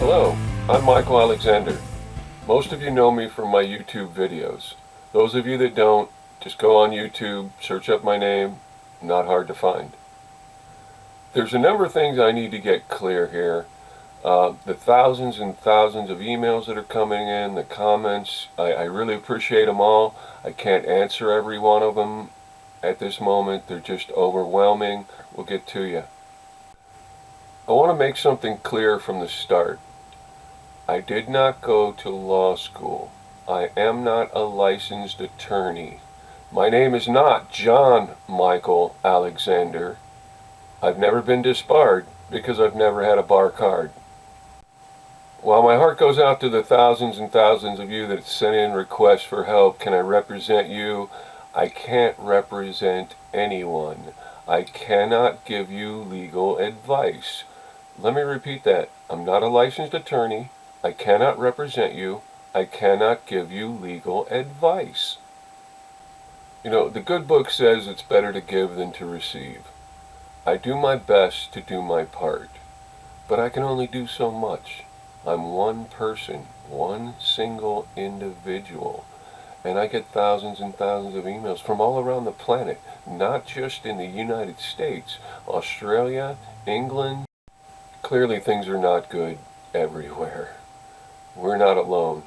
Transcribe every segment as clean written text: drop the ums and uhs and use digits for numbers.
Hello, I'm Michael Alexander. Most of you know me from my YouTube videos. Those of you that don't, just go on YouTube, search up my name, not hard to find. There's a number of things I need to get clear here. The thousands and thousands of emails that are coming in, the comments, I really appreciate them all. I can't answer every one of them at this moment. They're just overwhelming. We'll get to you. I want to make something clear from the start. I did not go to law school. I am not a licensed attorney. My name is not John Michael Alexander. I've never been disbarred because I've never had a bar card. While my heart goes out to the thousands and thousands of you that sent in requests for help, can I represent you? I can't represent anyone. I cannot give you legal advice. Let me repeat that. I'm not a licensed attorney. I cannot represent you. I cannot give you legal advice. You know, the good book says it's better to give than to receive. I do my best to do my part, but I can only do so much. I'm one person, one single individual, and I get thousands and thousands of emails from all around the planet, not just in the United States, Australia, England. Clearly things are not good everywhere. We're not alone.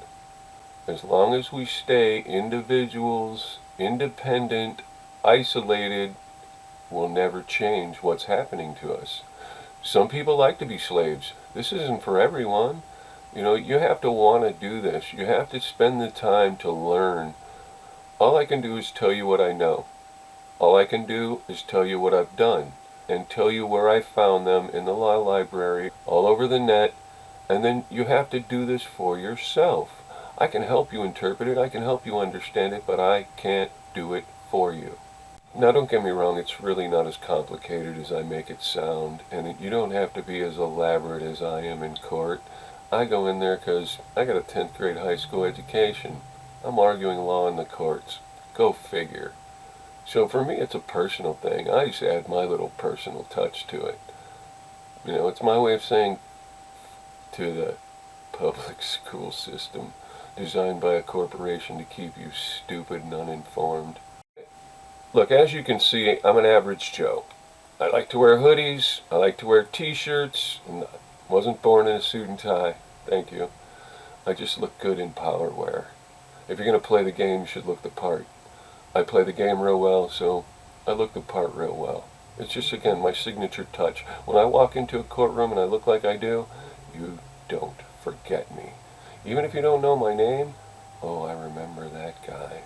As long as we stay individuals, independent, isolated, we'll never change what's happening to us. Some people like to be slaves. This isn't for everyone. You know, you have to want to do this. You have to spend the time to learn. All I can do is tell you what I know. All I can do is tell you what I've done and tell you where I found them in the law library, all over the net, and then you have to do this for yourself. I can help you interpret it, I can help you understand it, but I can't do it for you. Now don't get me wrong, it's really not as complicated as I make it sound, and you don't have to be as elaborate as I am in court. I go in there because I got a 10th grade high school education. I'm arguing law in the courts. Go figure. So for me it's a personal thing. I just add my little personal touch to it. You know, it's my way of saying to the public school system designed by a corporation to keep you stupid and uninformed. Look, as you can see, I'm an average Joe. I like to wear hoodies, I like to wear t-shirts, and I wasn't born in a suit and tie, thank you. I just look good in power wear. If you're going to play the game, you should look the part. I play the game real well, so I look the part real well. It's just, again, my signature touch. When I walk into a courtroom and I look like I do, you don't forget me. Even if you don't know my name, oh, I remember that guy.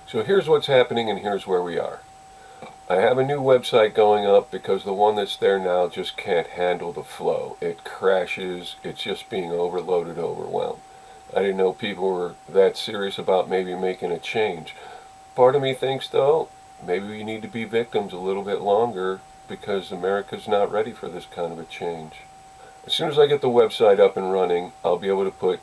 So here's what's happening and here's where we are. I have a new website going up because the one that's there now just can't handle the flow. It crashes, it's just being overloaded, overwhelmed. I didn't know people were that serious about maybe making a change. Part of me thinks, though, maybe we need to be victims a little bit longer because America's not ready for this kind of a change. As soon as I get the website up and running, I'll be able to put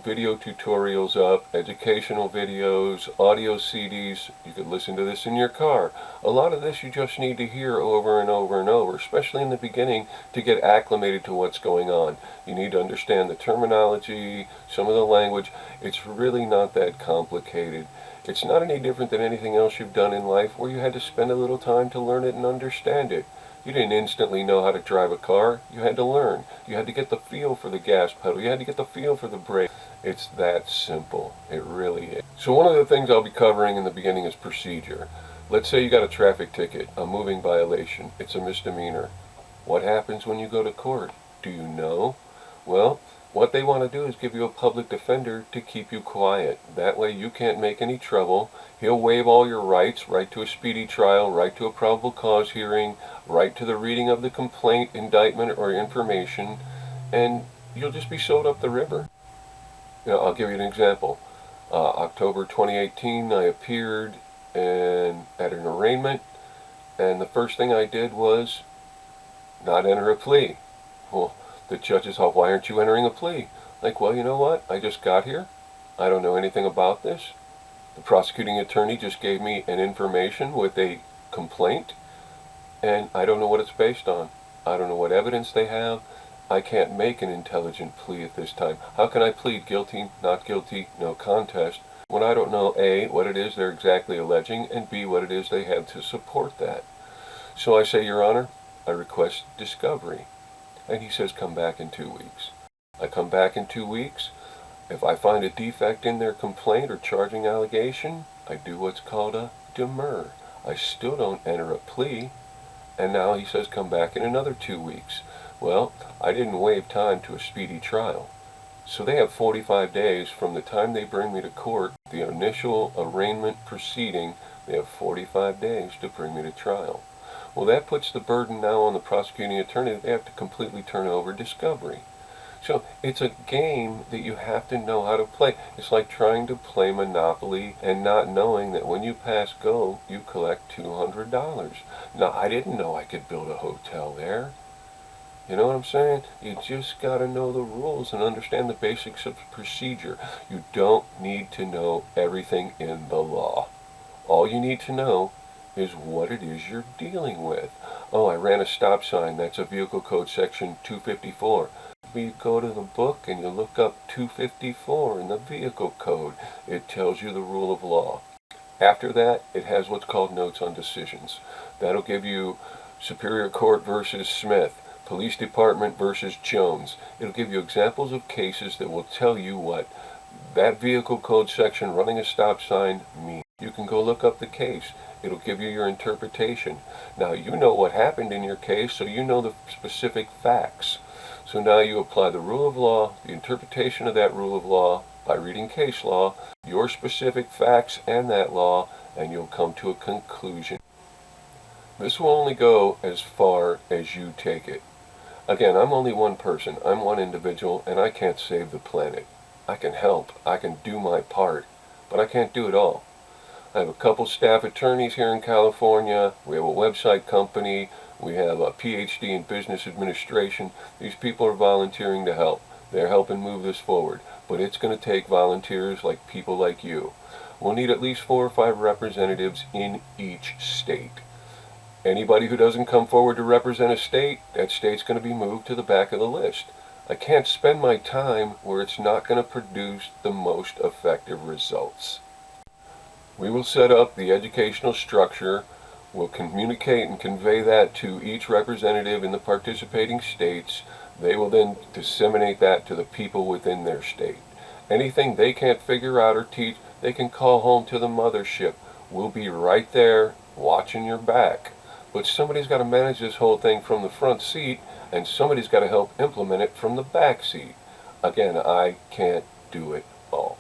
video tutorials up, educational videos, audio CDs. You could listen to this in your car. A lot of this you just need to hear over and over and over, especially in the beginning, to get acclimated to what's going on. You need to understand the terminology, some of the language. It's really not that complicated. It's not any different than anything else you've done in life where you had to spend a little time to learn it and understand it. You didn't instantly know how to drive a car. You had to learn. You had to get the feel for the gas pedal. You had to get the feel for the brake. It's that simple. It really is. So one of the things I'll be covering in the beginning is procedure. Let's say you got a traffic ticket, a moving violation. It's a misdemeanor. What happens when you go to court? Do you know? Well, what they want to do is give you a public defender to keep you quiet. That way you can't make any trouble. He'll waive all your rights, right to a speedy trial, right to a probable cause hearing, right to the reading of the complaint, indictment, or information, and you'll just be sold up the river. You know, I'll give you an example. October 2018, I appeared at an arraignment, and the first thing I did was not enter a plea. Well, the judge is, why aren't you entering a plea? Like, well, you know what? I just got here. I don't know anything about this. The prosecuting attorney just gave me an information with a complaint, and I don't know what it's based on. I don't know what evidence they have. I can't make an intelligent plea at this time. How can I plead guilty, not guilty, no contest, when I don't know A, what it is they're exactly alleging, and B, what it is they have to support that? So I say, Your Honor, I request discovery. And he says, come back in 2 weeks. I come back in 2 weeks. If I find a defect in their complaint or charging allegation, I do what's called a demur. I still don't enter a plea. And now he says, come back in another 2 weeks. Well, I didn't waive time to a speedy trial. So they have 45 days from the time they bring me to court, the initial arraignment proceeding. They have 45 days to bring me to trial. Well, that puts the burden now on the prosecuting attorney. They have to completely turn over discovery. So it's a game that you have to know how to play. It's like trying to play Monopoly and not knowing that when you pass go, you collect $200. Now, I didn't know I could build a hotel there. You know what I'm saying? You just got to know the rules and understand the basics of procedure. You don't need to know everything in the law. All you need to know is what it is you're dealing with. Oh, I ran a stop sign. That's a vehicle code section 254. You go to the book and you look up 254 in the vehicle code. It tells you the rule of law. After that, it has what's called notes on decisions. That'll give you Superior Court versus Smith, Police Department versus Jones. It'll give you examples of cases that will tell you what that vehicle code section running a stop sign means. You can go look up the case. It'll give you your interpretation. Now, you know what happened in your case, so you know the specific facts. So now you apply the rule of law, the interpretation of that rule of law by reading case law, your specific facts and that law, and you'll come to a conclusion. This will only go as far as you take it. Again, I'm only one person. I'm one individual, and I can't save the planet. I can help. I can do my part, but I can't do it all. I have a couple staff attorneys here in California. We have a website company. We have a PhD in business administration. These people are volunteering to help. They're helping move this forward. But it's going to take volunteers like people like you. We'll need at least 4 or 5 representatives in each state. Anybody who doesn't come forward to represent a state, that state's going to be moved to the back of the list. I can't spend my time where it's not going to produce the most effective results. We will set up the educational structure. We'll communicate and convey that to each representative in the participating states. They will then disseminate that to the people within their state. Anything they can't figure out or teach, they can call home to the mothership. We'll be right there watching your back. But somebody's got to manage this whole thing from the front seat, and somebody's got to help implement it from the back seat. Again, I can't do it all.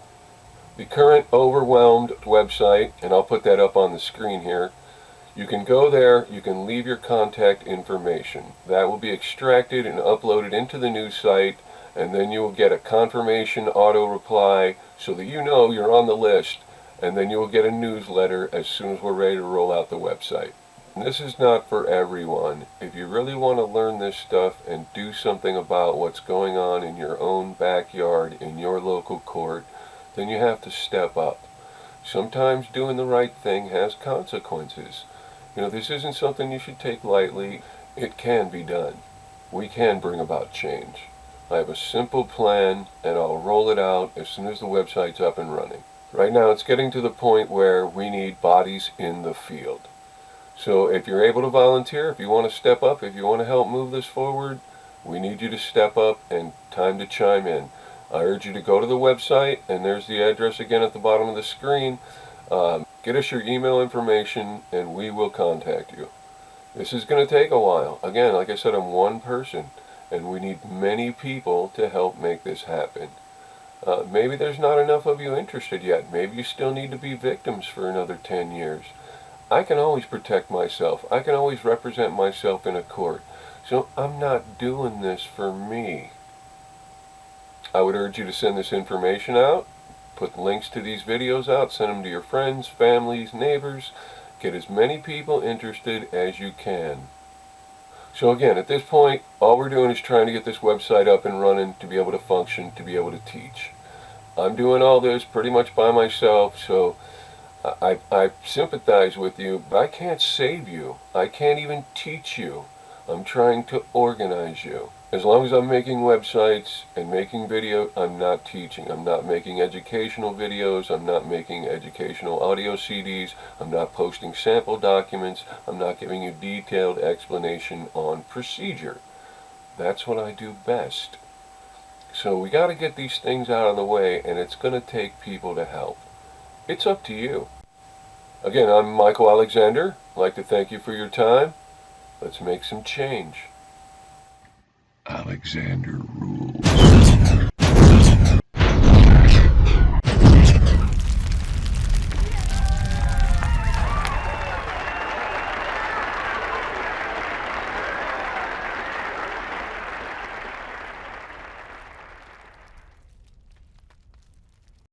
The current overwhelmed website, and I'll put that up on the screen here, you can go there, you can leave your contact information. That will be extracted and uploaded into the new site, and then you will get a confirmation auto reply so that you know you're on the list, and then you will get a newsletter as soon as we're ready to roll out the website. And this is not for everyone. If you really want to learn this stuff and do something about what's going on in your own backyard, in your local court, then you have to step up. Sometimes doing the right thing has consequences. You know, this isn't something you should take lightly. It can be done. We can bring about change. I have a simple plan, and I'll roll it out as soon as the website's up and running. Right now, it's getting to the point where we need bodies in the field. So if you're able to volunteer, if you want to step up, if you want to help move this forward, we need you to step up and time to chime in. I urge you to go to the website, and there's the address again at the bottom of the screen. Get us your email information, and we will contact you. This is going to take a while. Again, like I said, I'm one person, and we need many people to help make this happen. Maybe there's not enough of you interested yet. Maybe you still need to be victims for another 10 years. I can always protect myself. I can always represent myself in a court. So I'm not doing this for me. I would urge you to send this information out, put links to these videos out, send them to your friends, families, neighbors. Get as many people interested as you can. So again, at this point, all we're doing is trying to get this website up and running to be able to function, to be able to teach. I'm doing all this pretty much by myself, so I sympathize with you, but I can't save you. I can't even teach you. I'm trying to organize you. As long as I'm making websites and making video, I'm not teaching. I'm not making educational videos. I'm not making educational audio CDs. I'm not posting sample documents. I'm not giving you detailed explanation on procedure. That's what I do best. So we got to get these things out of the way, and it's going to take people to help. It's up to you. Again, I'm Michael Alexander. I'd like to thank you for your time. Let's make some change. Alexander